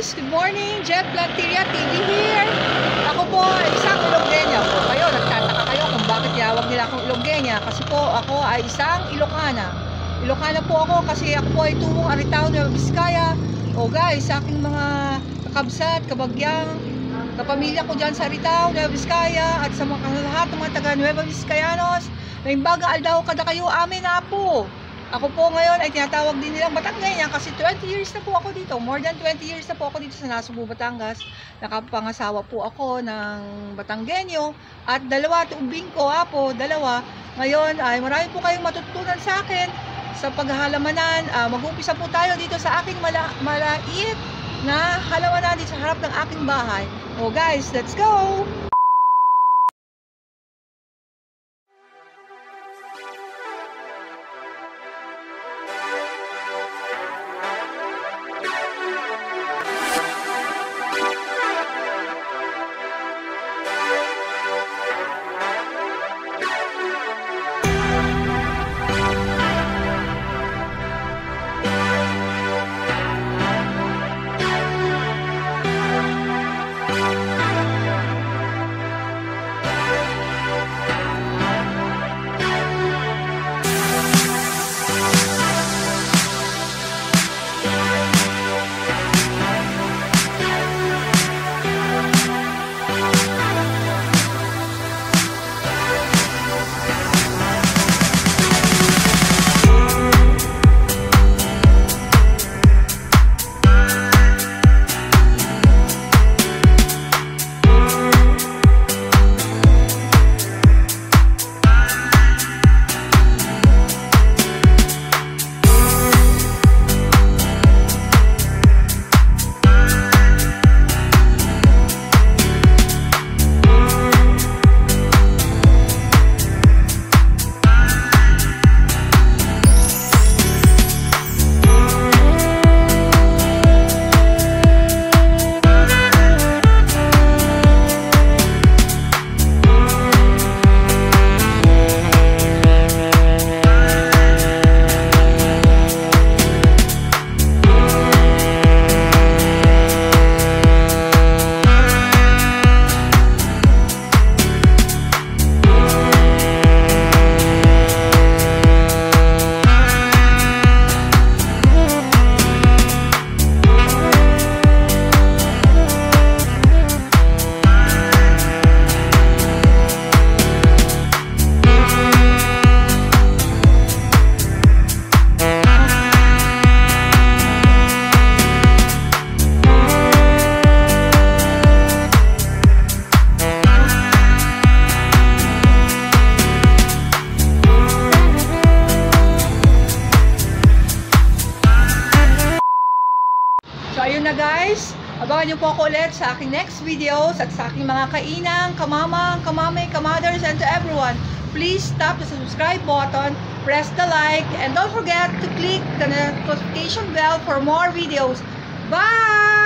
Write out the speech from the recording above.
guys! Good morning! Jet Planteria TV here! Ako po ay isang Ilocana po. Kayo, nagtataka kayo kung bakit yawag nila akong Ilocana. Kasi po ako ay isang Ilocana. Ilocana po ako kasi ako po ay tuwong Aritao, Nueva Vizcaya. O guys, sa aking mga kakabsat, kabagyang, kapamilya ko dyan sa Aritao, Nueva Vizcaya at sa mga lahat ng mga taga Nueva Vizcayanos na imbaga aldaw kada kayo amin na po. Ako po ngayon ay tinatawag din nilang Batanggenyo kasi 20 years na po ako dito. More than 20 years na po ako dito sa Nasugbu, Batangas. Nakapangasawa po ako ng Batanggenyo at dalawa, tuubing ko po, dalawa. Ngayon ay marami po kayong matutunan sa akin sa paghahalamanan. Mag-uumpisa po tayo dito sa aking malait na halamanan dito sa harap ng aking bahay. Oh guys, let's go! So ayun na guys, abangan nyo po ako ulit sa aking next videos at sa aking mga kainang, kamamang, kamamay, kamothers, and to everyone. Please tap the subscribe button, press the like, and don't forget to click the notification bell for more videos. Bye!